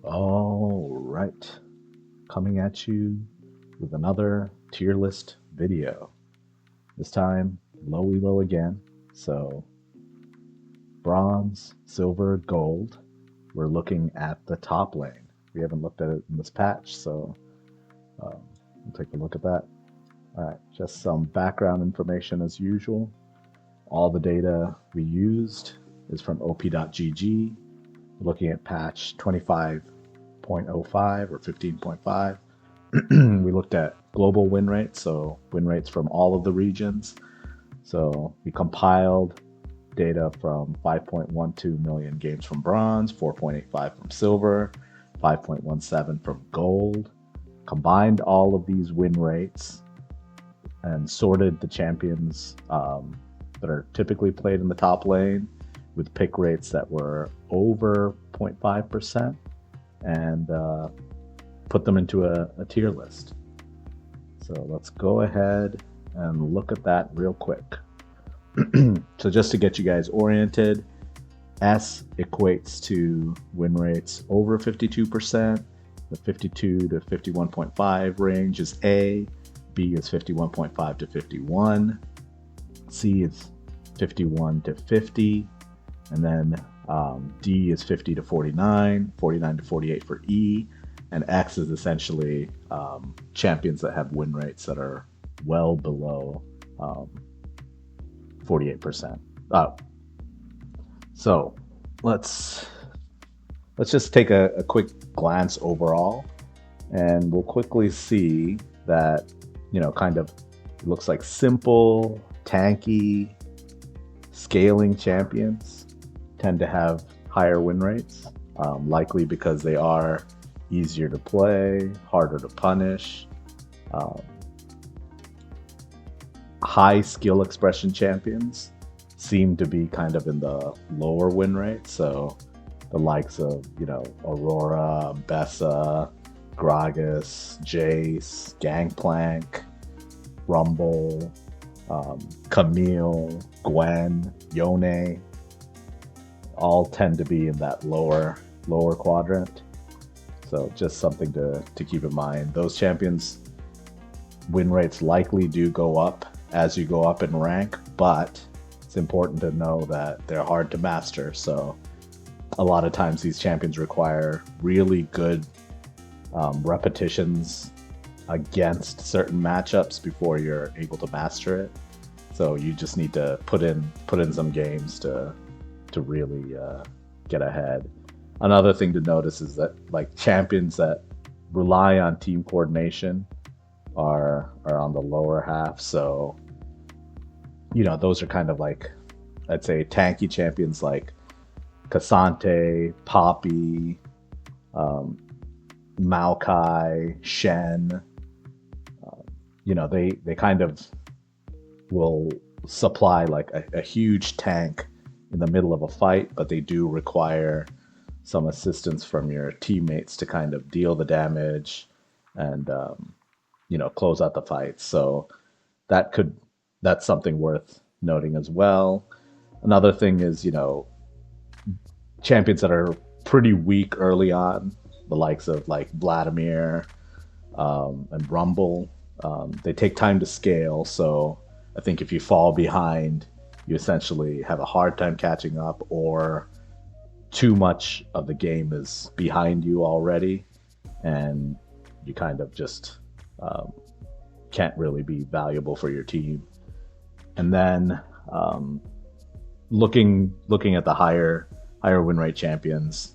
All right, coming at you with another tier list video. This time, low elo again. So, bronze, silver, gold. We're looking at the top lane. We haven't looked at it in this patch, so we'll take a look at that. All right, just some background information as usual. All the data we used is from op.gg. We're looking at patch 25.05 or 15.5. We looked at global win rates, so win rates from all of the regions. So we compiled data from 5.12 million games from bronze, 4.85 from silver, 5.17 from gold, combined all of these win rates and sorted the champions that are typically played in the top lane with pick rates that were over 0.5% and put them into a tier list. So let's go ahead and look at that real quick. So just to get you guys oriented, S equates to win rates over 52%. The 52 to 51.5 range is A. B is 51.5 to 51. C is 51 to 50. And then D is 50 to 49, 49 to 48 for E. And X is essentially champions that have win rates that are well below 48%. So let's just take a quick glance overall, and we'll quickly see that, kind of looks like simple, tanky, scaling champions tend to have higher win rates, likely because they are easier to play, harder to punish. High skill expression champions seem to be kind of in the lower win rate. So the likes of, Aurora, Bessa, Gragas, Jace, Gangplank, Rumble, Camille, Gwen, Yone, all tend to be in that lower quadrant. So just something to keep in mind. Those champions win rates likely do go up as you go up in rank, but it's important to know that they're hard to master. So a lot of times these champions require really good repetitions against certain matchups before you're able to master it. So you just need to put in some games to really get ahead. Another thing to notice is that like champions that rely on team coordination are on the lower half. So those are kind of like, I'd say, tanky champions like Cassante, Poppy, Maokai, Shen. They kind of will supply like a huge tank in the middle of a fight, but they do require some assistance from your teammates to kind of deal the damage and close out the fight. So that's something worth noting as well. Another thing is, champions that are pretty weak early on, the likes of like Vladimir and Rumble, they take time to scale. So I think if you fall behind, you essentially have a hard time catching up, or too much of the game is behind you already, and you kind of just can't really be valuable for your team. And then looking at the higher win rate champions,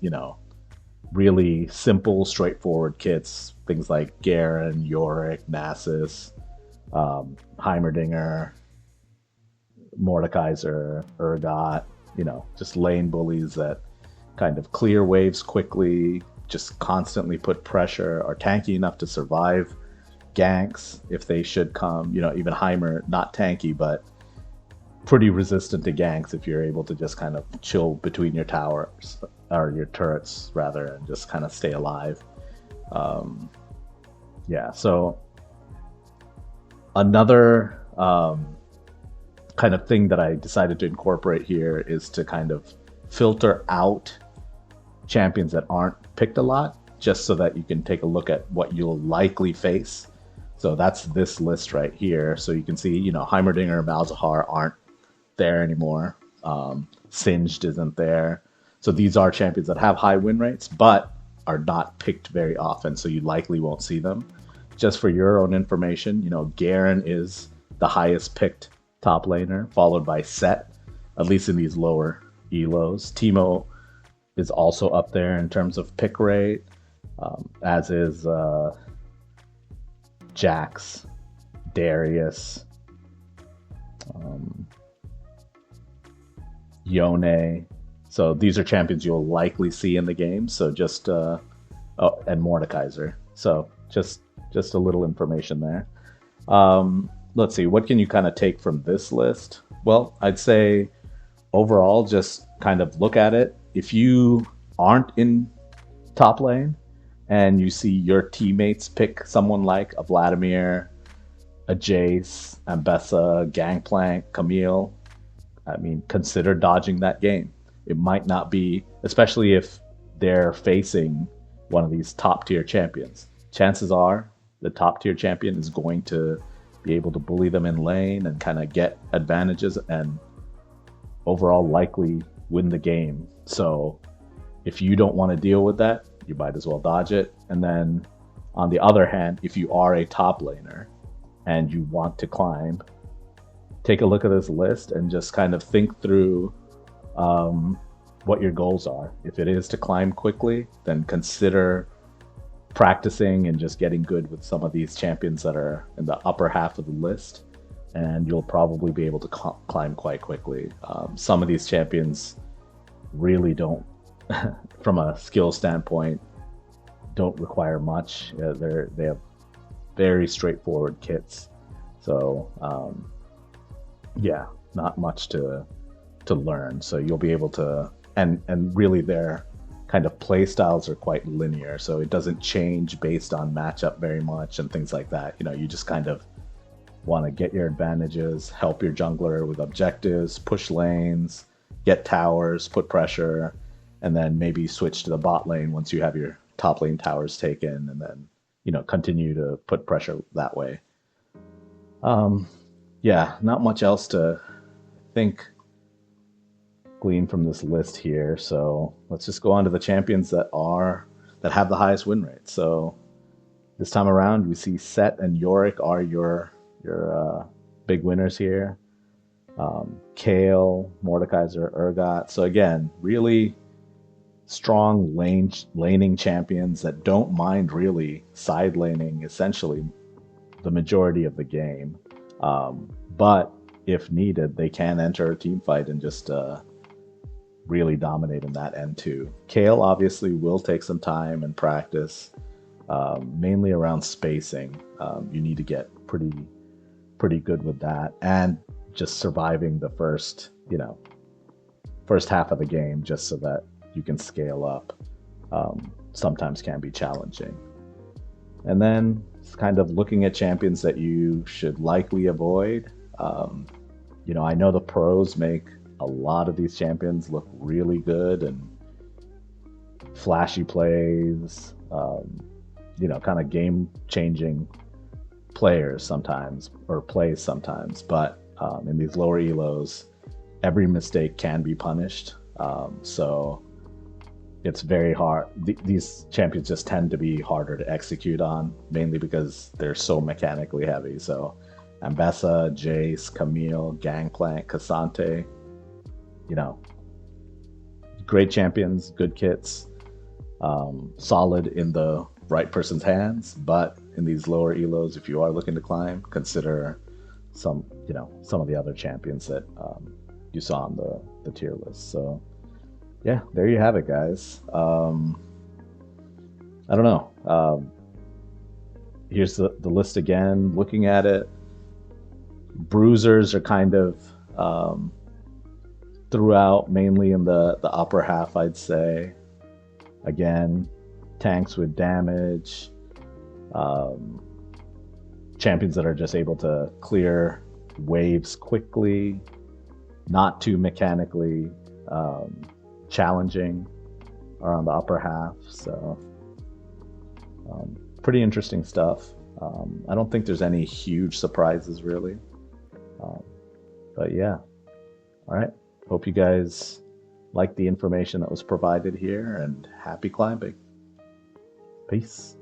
really simple, straightforward kits, things like Garen, Yorick, Nasus, Heimerdinger, Mordekaiser, Urgot, just lane bullies that kind of clear waves quickly, just constantly put pressure, are tanky enough to survive ganks if they should come. Even Heimer, not tanky, but pretty resistant to ganks if you're able to just kind of chill between your towers, or your turrets rather, and just kind of stay alive. So another kind of thing that I decided to incorporate here is to kind of filter out champions that aren't picked a lot, just so that you can take a look at what you'll likely face. So that's this list right here. So you can see, Heimerdinger and Malzahar aren't there anymore. Singed isn't there. So these are champions that have high win rates, but are not picked very often. So you likely won't see them. Just for your own information, Garen is the highest picked top laner, followed by Set, at least in these lower ELOs. Teemo is also up there in terms of pick rate, as is Jax, Darius, Yone. So these are champions you'll likely see in the game. So just and Mordekaiser. So just a little information there. Let's see, what can you kind of take from this list? Well, I'd say overall, just kind of look at it. If you aren't in top lane and you see your teammates pick someone like a Vladimir, a Jace, Ambessa, Gangplank, Camille, consider dodging that game. It might not be, especially if they're facing one of these top tier champions. Chances are the top tier champion is going to be able to bully them in lane and kind of get advantages and overall likely win the game. So if you don't want to deal with that, you might as well dodge it. And then on the other hand, if you are a top laner and you want to climb, take a look at this list and just kind of think through what your goals are. If it is to climb quickly, then consider practicing and just getting good with some of these champions that are in the upper half of the list, and you'll probably be able to climb quite quickly. Some of these champions really don't, from a skill standpoint, don't require much. They have very straightforward kits. So yeah, not much to learn. So you'll be able to, and really their kind of play styles are quite linear. So it doesn't change based on matchup very much and things like that. You just kind of want to get your advantages, help your jungler with objectives, push lanes, get towers, put pressure, and then maybe switch to the bot lane once you have your top lane towers taken, and then continue to put pressure that way. Yeah, not much else to think glean from this list here. So let's just go on to the champions that have the highest win rate. So this time around, we see Set and Yorick are your big winners here. Kayle, Mordekaiser, Urgot. So again, really strong laning champions that don't mind really side laning essentially the majority of the game. But if needed, they can enter a team fight and just really dominate in that end too. Kayle obviously will take some time and practice, mainly around spacing. You need to get pretty good with that, and just surviving the first half of the game, just so that you can scale up. Sometimes can be challenging. And then it's kind of looking at champions that you should likely avoid. I know the pros make a lot of these champions look really good and flashy plays, kind of game-changing players sometimes, or plays sometimes. But in these lower ELOs, every mistake can be punished. So it's very hard. These champions just tend to be harder to execute on, mainly because they're so mechanically heavy. So Ambessa, Jace, Camille, Gangplank, Cassante, great champions, good kits, solid in the right person's hands. But in these lower ELOs, if you are looking to climb, consider some of the other champions that you saw on the tier list. So yeah, there you have it, guys. I don't know. Here's the list again. Looking at it, bruisers are kind of throughout, mainly in the upper half, I'd say. Again, tanks with damage, champions that are just able to clear waves quickly, not too mechanically challenging. are on the upper half. So pretty interesting stuff. I don't think there's any huge surprises really. Um, but yeah, all right. Hope you guys like the information that was provided here and happy climbing. Peace.